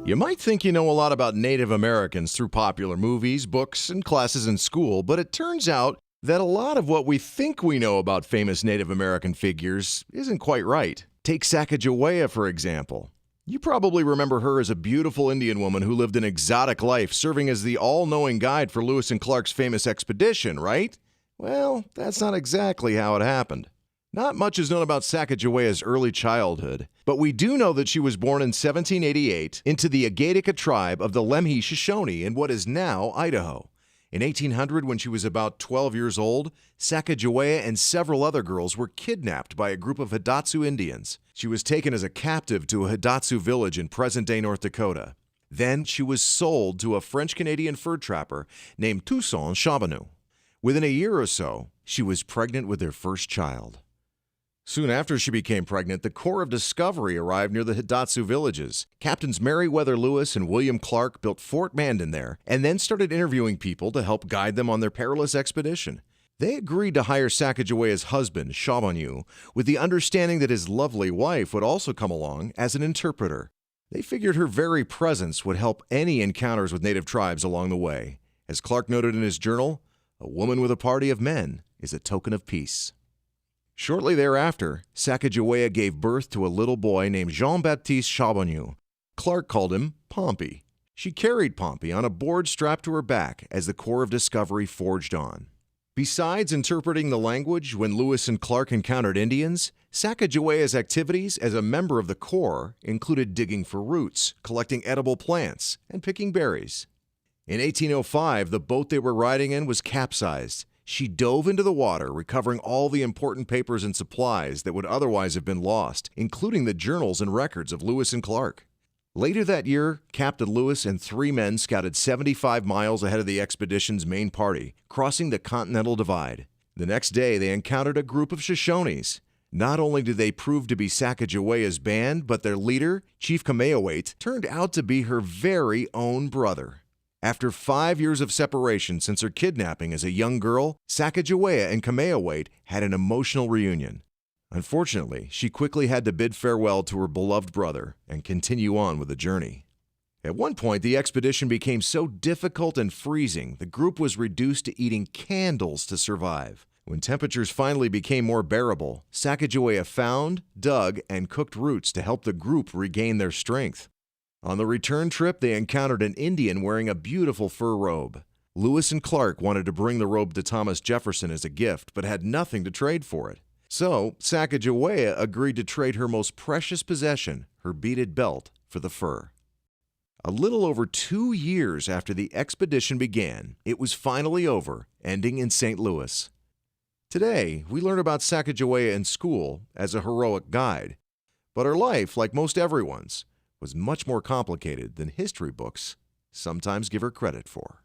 You might think you know a lot about Native Americans through popular movies, books, and classes in school, but it turns out that a lot of what we think we know about famous Native American figures isn't quite right. Take Sacajawea, for example. You probably remember her as a beautiful Indian woman who lived an exotic life, serving as the all-knowing guide for Lewis and Clark's famous expedition, right? Well, that's not exactly how it happened. Not much is known about Sacagawea's early childhood, but we do know that she was born in 1788 into the Agatica tribe of the Lemhi Shoshone in what is now Idaho. In 1800, when she was about 12 years old, Sacajawea and several other girls were kidnapped by a group of Hidatsu Indians. She was taken as a captive to a Hidatsu village in present-day North Dakota. Then she was sold to a French-Canadian fur trapper named Toussaint Charbonneau. Within a year or so, she was pregnant with their first child. Soon after she became pregnant, the Corps of Discovery arrived near the Hidatsu villages. Captains Meriwether Lewis and William Clark built Fort Mandan there and then started interviewing people to help guide them on their perilous expedition. They agreed to hire Sacagawea's husband, Charbonneau, with the understanding that his lovely wife would also come along as an interpreter. They figured her very presence would help any encounters with native tribes along the way. As Clark noted in his journal, "A woman with a party of men is a token of peace." Shortly thereafter, Sacajawea gave birth to a little boy named Jean-Baptiste Charbonneau. Clark called him Pompey. She carried Pompey on a board strapped to her back as the Corps of Discovery forged on. Besides interpreting the language when Lewis and Clark encountered Indians, Sacagawea's activities as a member of the Corps included digging for roots, collecting edible plants, and picking berries. In 1805, the boat they were riding in was capsized. She dove into the water, recovering all the important papers and supplies that would otherwise have been lost, including the journals and records of Lewis and Clark. Later that year, Captain Lewis and 3 men scouted 75 miles ahead of the expedition's main party, crossing the Continental Divide. The next day, they encountered a group of Shoshones. Not only did they prove to be Sacagawea's band, but their leader, Chief Kameawait, turned out to be her very own brother. After 5 years of separation since her kidnapping as a young girl, Sacajawea and Kameawait had an emotional reunion. Unfortunately, she quickly had to bid farewell to her beloved brother and continue on with the journey. At one point, the expedition became so difficult and freezing, the group was reduced to eating candles to survive. When temperatures finally became more bearable, Sacajawea found, dug, and cooked roots to help the group regain their strength. On the return trip, they encountered an Indian wearing a beautiful fur robe. Lewis and Clark wanted to bring the robe to Thomas Jefferson as a gift, but had nothing to trade for it. So, Sacajawea agreed to trade her most precious possession, her beaded belt, for the fur. A little over 2 years after the expedition began, it was finally over, ending in St. Louis. Today, we learn about Sacajawea in school as a heroic guide, but her life, like most everyone's, was much more complicated than history books sometimes give her credit for.